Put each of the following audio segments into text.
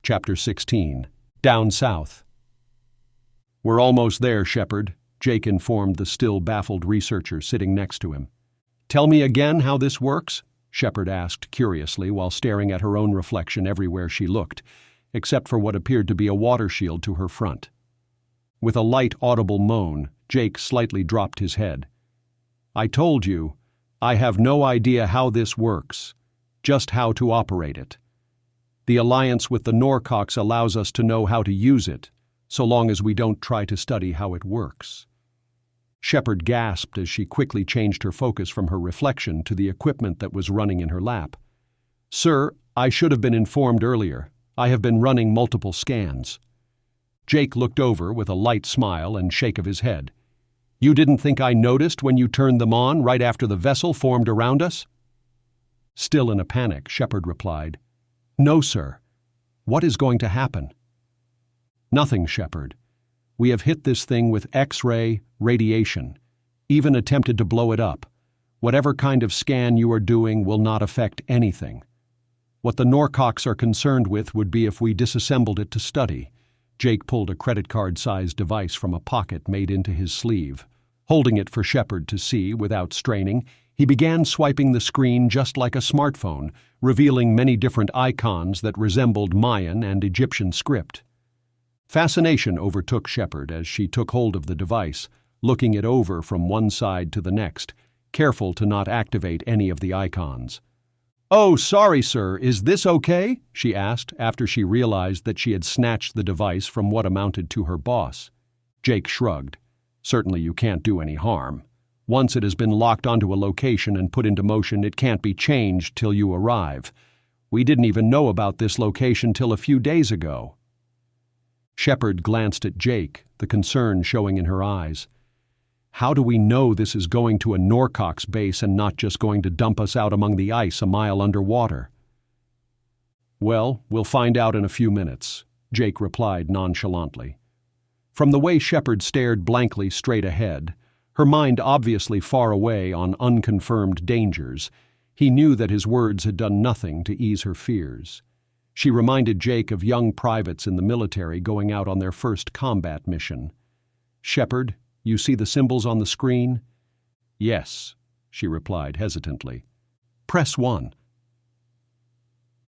Chapter 16. Down South. "We're almost there, Shepard," Jake informed the still baffled researcher sitting next to him. "Tell me again how this works?" Shepard asked curiously while staring at her own reflection everywhere she looked, except for what appeared to be a water shield to her front. With a light, audible moan, Jake slightly dropped his head. "I told you, I have no idea how this works, just how to operate it. The alliance with the Norcox allows us to know how to use it, so long as we don't try to study how it works." Shepard gasped as she quickly changed her focus from her reflection to the equipment that was running in her lap. "Sir, I should have been informed earlier. I have been running multiple scans." Jake looked over with a light smile and shake of his head. "You didn't think I noticed when you turned them on right after the vessel formed around us?" Still in a panic, Shepard replied, "No, sir. What is going to happen?" "Nothing, Shepard. We have hit this thing with X-ray radiation, even attempted to blow it up. Whatever kind of scan you are doing will not affect anything. What the Norcox are concerned with would be if we disassembled it to study." Jake pulled a credit card-sized device from a pocket made into his sleeve. Holding it for Shepard to see without straining, he began swiping the screen just like a smartphone, revealing many different icons that resembled Mayan and Egyptian script. Fascination overtook Shepard as she took hold of the device, looking it over from one side to the next, careful to not activate any of the icons. "Oh, sorry, sir, is this okay?" she asked after she realized that she had snatched the device from what amounted to her boss. Jake shrugged. "Certainly you can't do any harm. Once it has been locked onto a location and put into motion, it can't be changed till you arrive. We didn't even know about this location till a few days ago." Shepard glanced at Jake, the concern showing in her eyes. "How do we know this is going to a Norcox base and not just going to dump us out among the ice a mile underwater?" "Well, we'll find out in a few minutes," Jake replied nonchalantly. From the way Shepard stared blankly straight ahead, her mind obviously far away on unconfirmed dangers, he knew that his words had done nothing to ease her fears. She reminded Jake of young privates in the military going out on their first combat mission. "Shepard, you see the symbols on the screen?" "Yes," she replied hesitantly. "Press 1."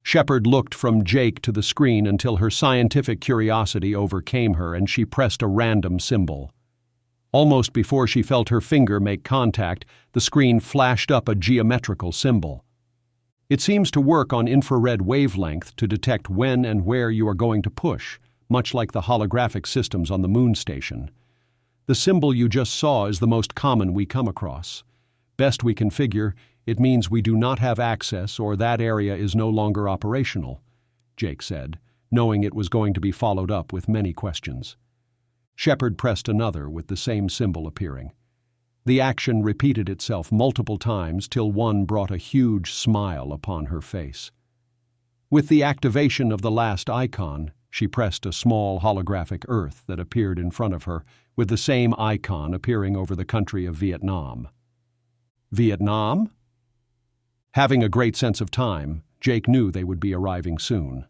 Shepard looked from Jake to the screen until her scientific curiosity overcame her and she pressed a random symbol. Almost before she felt her finger make contact, the screen flashed up a geometrical symbol. It seems to work on infrared wavelength to detect when and where you are going to push, much like the holographic systems on the moon station. The symbol you just saw is the most common we come across. Best we can figure, it means we do not have access or that area is no longer operational, Jake said, knowing it was going to be followed up with many questions. Shepard pressed another with the same symbol appearing. The action repeated itself multiple times till one brought a huge smile upon her face. With the activation of the last icon, she pressed a small holographic Earth that appeared in front of her, with the same icon appearing over the country of Vietnam. Vietnam? Having a great sense of time, Jake knew they would be arriving soon.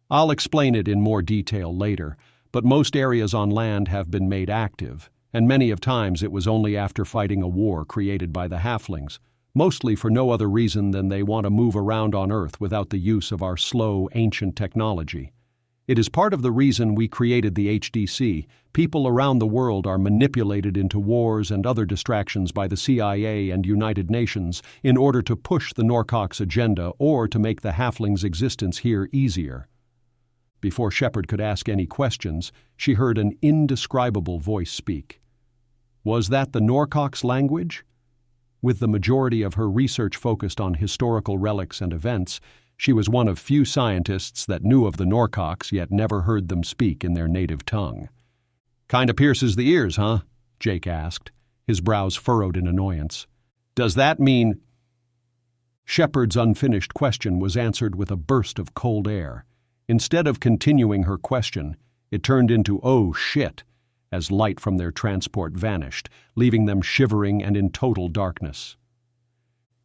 "I'll explain it in more detail later, but most areas on land have been made active, and many of times it was only after fighting a war created by the halflings, mostly for no other reason than they want to move around on Earth without the use of our slow, ancient technology. It is part of the reason we created the HDC. People around the world are manipulated into wars and other distractions by the CIA and United Nations in order to push the Norcox agenda or to make the halflings' existence here easier." Before Shepard could ask any questions, she heard an indescribable voice speak. Was that the Norcox language? With the majority of her research focused on historical relics and events, she was one of few scientists that knew of the Norcox yet never heard them speak in their native tongue. "Kinda pierces the ears, huh?" Jake asked, his brows furrowed in annoyance. "Does that mean—" Shepard's unfinished question was answered with a burst of cold air. Instead of continuing her question, it turned into "oh shit" as light from their transport vanished, leaving them shivering and in total darkness.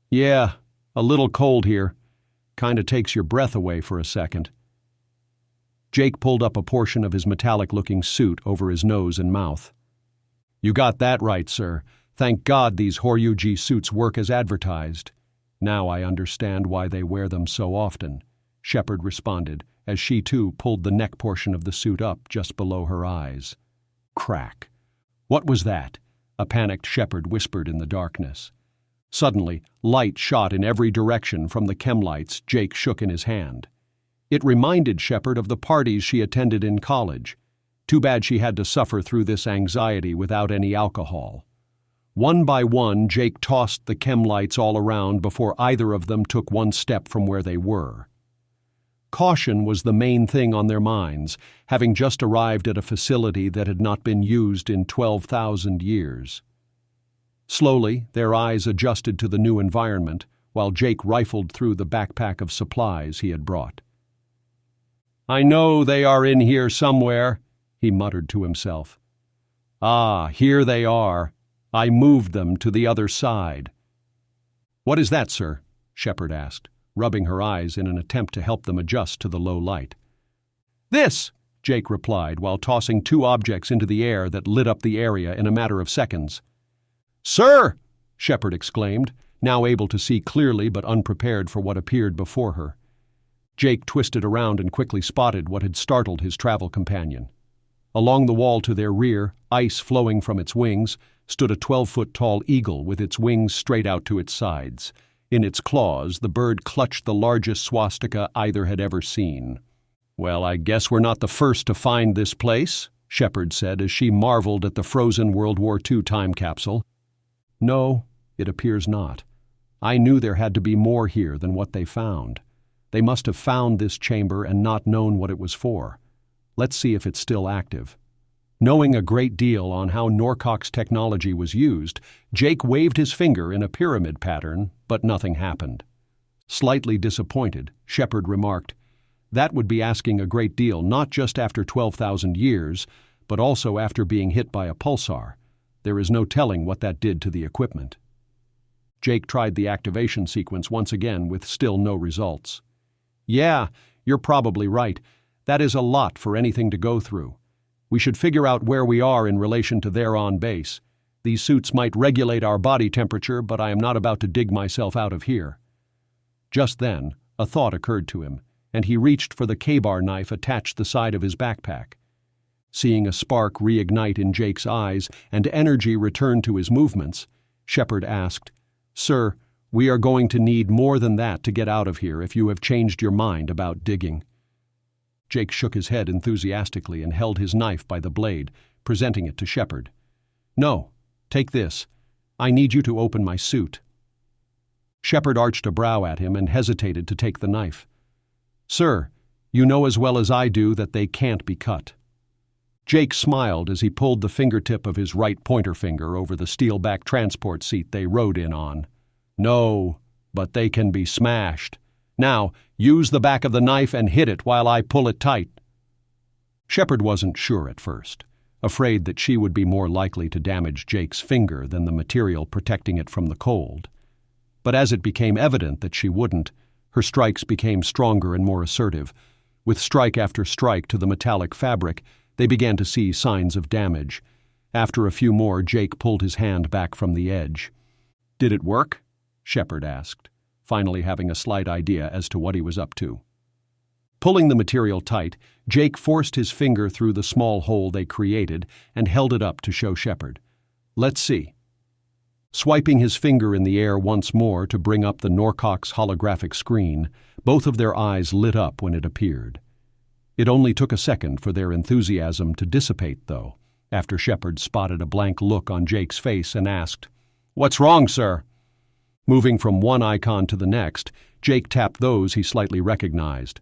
"Yeah, a little cold here. Kinda takes your breath away for a second." Jake pulled up a portion of his metallic-looking suit over his nose and mouth. "You got that right, sir. Thank God these Horyuji suits work as advertised. Now I understand why they wear them so often," Shepard responded, as she too pulled the neck portion of the suit up just below her eyes. Crack. "What was that?" a panicked Shepard whispered in the darkness. Suddenly, light shot in every direction from the chemlights Jake shook in his hand. It reminded Shepard of the parties she attended in college. Too bad she had to suffer through this anxiety without any alcohol. One by one, Jake tossed the chemlights all around before either of them took one step from where they were. Caution was the main thing on their minds, having just arrived at a facility that had not been used in 12,000 years. Slowly, their eyes adjusted to the new environment, while Jake rifled through the backpack of supplies he had brought. "I know they are in here somewhere," he muttered to himself. "Ah, here they are. I moved them to the other side." "What is that, sir?" Shepard asked, rubbing her eyes in an attempt to help them adjust to the low light. "This," Jake replied while tossing two objects into the air that lit up the area in a matter of seconds. "Sir!" Shepard exclaimed, now able to see clearly but unprepared for what appeared before her. Jake twisted around and quickly spotted what had startled his travel companion. Along the wall to their rear, ice flowing from its wings, stood a 12-foot-tall eagle with its wings straight out to its sides. In its claws, the bird clutched the largest swastika either had ever seen. "Well, I guess we're not the first to find this place," Shepard said as she marveled at the frozen World War II time capsule. "No, it appears not. I knew there had to be more here than what they found. They must have found this chamber and not known what it was for. Let's see if it's still active." Knowing a great deal on how Norcock's technology was used, Jake waved his finger in a pyramid pattern, but nothing happened. Slightly disappointed, Shepard remarked, "That would be asking a great deal, not just after 12,000 years, but also after being hit by a pulsar. There is no telling what that did to the equipment." Jake tried the activation sequence once again with still no results. "Yeah, you're probably right. That is a lot for anything to go through. We should figure out where we are in relation to their on-base. These suits might regulate our body temperature, but I am not about to dig myself out of here." Just then, a thought occurred to him, and he reached for the K-bar knife attached to the side of his backpack. Seeing a spark reignite in Jake's eyes and energy return to his movements, Shepard asked, "Sir, we are going to need more than that to get out of here if you have changed your mind about digging." Jake shook his head enthusiastically and held his knife by the blade, presenting it to Shepard. "No, take this. I need you to open my suit." Shepard arched a brow at him and hesitated to take the knife. "Sir, you know as well as I do that they can't be cut." Jake smiled as he pulled the fingertip of his right pointer finger over the steel-back transport seat they rode in on. "No, but they can be smashed. Now, use the back of the knife and hit it while I pull it tight." Shepard wasn't sure at first, afraid that she would be more likely to damage Jake's finger than the material protecting it from the cold. But as it became evident that she wouldn't, her strikes became stronger and more assertive. With strike after strike to the metallic fabric, they began to see signs of damage. After a few more, Jake pulled his hand back from the edge. "Did it work?" Shepard asked, finally having a slight idea as to what he was up to. Pulling the material tight, Jake forced his finger through the small hole they created and held it up to show Shepard. "Let's see." Swiping his finger in the air once more to bring up the Norcock's holographic screen, both of their eyes lit up when it appeared. It only took a second for their enthusiasm to dissipate, though, after Shepard spotted a blank look on Jake's face and asked, "What's wrong, sir?" Moving from one icon to the next, Jake tapped those he slightly recognized.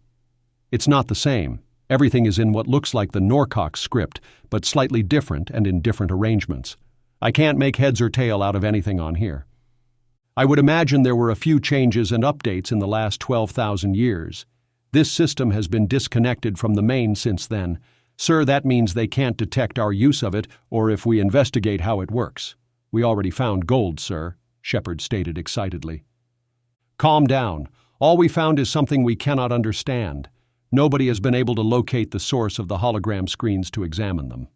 "It's not the same. Everything is in what looks like the Norcock script, but slightly different and in different arrangements. I can't make heads or tail out of anything on here. I would imagine there were a few changes and updates in the last 12,000 years. This system has been disconnected from the main since then. Sir, that means they can't detect our use of it or if we investigate how it works. We already found gold, sir," Shepard stated excitedly. "Calm down. All we found is something we cannot understand. Nobody has been able to locate the source of the hologram screens to examine them.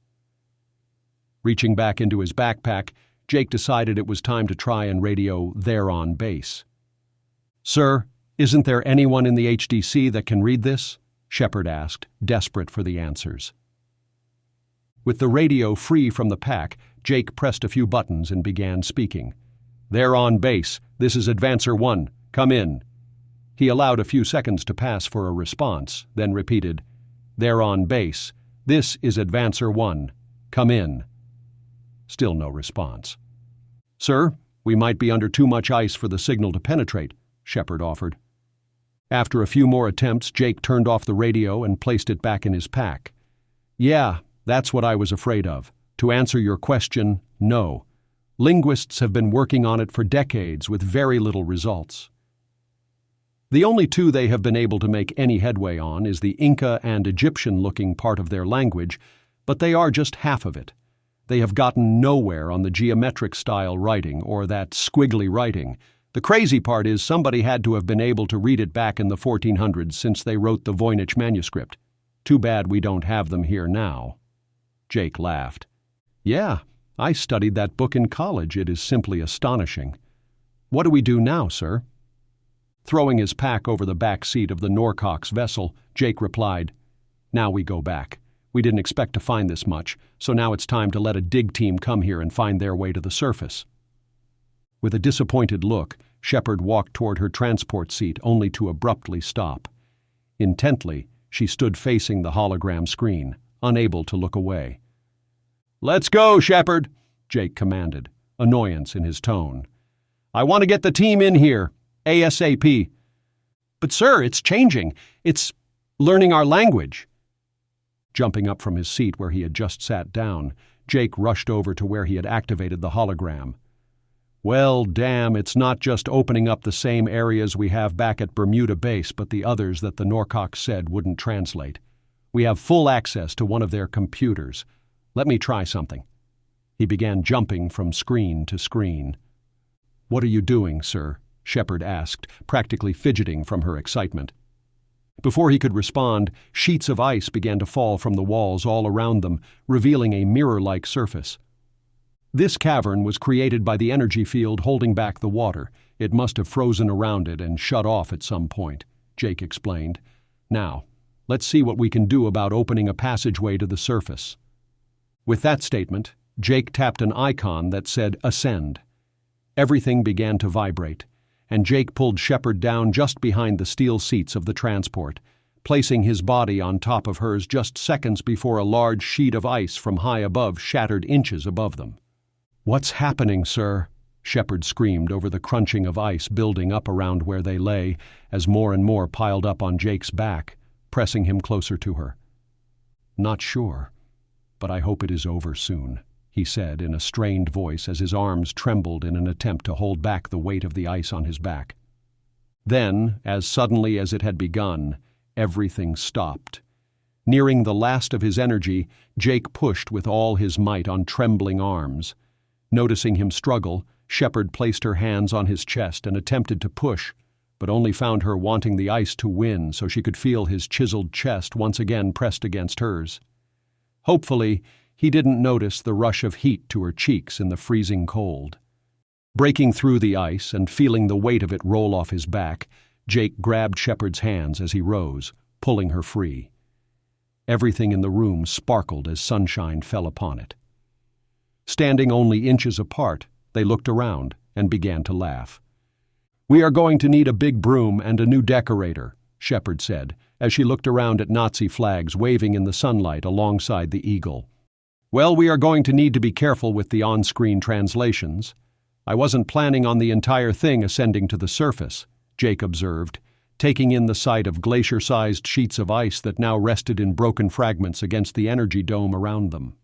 Reaching back into his backpack, Jake decided it was time to try and radio "They're on base." "Sir, isn't there anyone in the HDC that can read this?" Shepard asked, desperate for the answers. With the radio free from the pack, Jake pressed a few buttons and began speaking. "They're on base. This is Advancer 1. Come in." He allowed a few seconds to pass for a response, then repeated, "They're on base. This is Advancer 1. Come in." Still no response. "Sir, we might be under too much ice for the signal to penetrate," Shepard offered. After a few more attempts, Jake turned off the radio and placed it back in his pack. "Yeah, that's what I was afraid of. To answer your question, no. Linguists have been working on it for decades with very little results. The only two they have been able to make any headway on is the Inca and Egyptian-looking part of their language, but they are just half of it. They have gotten nowhere on the geometric-style writing or that squiggly writing. The crazy part is somebody had to have been able to read it back in the 1400s since they wrote the Voynich manuscript. Too bad we don't have them here now." Jake laughed. "Yeah, I studied that book in college. It is simply astonishing. What do we do now, sir?" Throwing his pack over the back seat of the Norcock's vessel, Jake replied, "Now we go back. We didn't expect to find this much, so now it's time to let a dig team come here and find their way to the surface." With a disappointed look, Shepard walked toward her transport seat only to abruptly stop. Intently, she stood facing the hologram screen, unable to look away. "Let's go, Shepard," Jake commanded, annoyance in his tone. "I want to get the team in here, ASAP." "But sir, it's changing. It's learning our language." Jumping up from his seat where he had just sat down, Jake rushed over to where he had activated the hologram. "Well, damn, it's not just opening up the same areas we have back at Bermuda Base, but the others that the Norcock said wouldn't translate. We have full access to one of their computers. Let me try something." He began jumping from screen to screen. "What are you doing, sir?" Shepard asked, practically fidgeting from her excitement. Before he could respond, sheets of ice began to fall from the walls all around them, revealing a mirror-like surface. This cavern was created by the energy field holding back the water. It must have frozen around it and shut off at some point, Jake explained. "Now, let's see what we can do about opening a passageway to the surface." With that statement, Jake tapped an icon that said "Ascend." Everything began to vibrate, and Jake pulled Shepard down just behind the steel seats of the transport, placing his body on top of hers just seconds before a large sheet of ice from high above shattered inches above them. "What's happening, sir?" Shepard screamed over the crunching of ice building up around where they lay as more and more piled up on Jake's back, pressing him closer to her. "Not sure, but I hope it is over soon," he said in a strained voice as his arms trembled in an attempt to hold back the weight of the ice on his back. Then, as suddenly as it had begun, everything stopped. Nearing the last of his energy, Jake pushed with all his might on trembling arms. Noticing him struggle, Shepard placed her hands on his chest and attempted to push, but only found her wanting the ice to win so she could feel his chiseled chest once again pressed against hers. Hopefully, he didn't notice the rush of heat to her cheeks in the freezing cold. Breaking through the ice and feeling the weight of it roll off his back, Jake grabbed Shepard's hands as he rose, pulling her free. Everything in the room sparkled as sunshine fell upon it. Standing only inches apart, they looked around and began to laugh. "We are going to need a big broom and a new decorator," Shepard said, as she looked around at Nazi flags waving in the sunlight alongside the eagle. "Well, we are going to need to be careful with the on-screen translations. I wasn't planning on the entire thing ascending to the surface," Jake observed, taking in the sight of glacier-sized sheets of ice that now rested in broken fragments against the energy dome around them.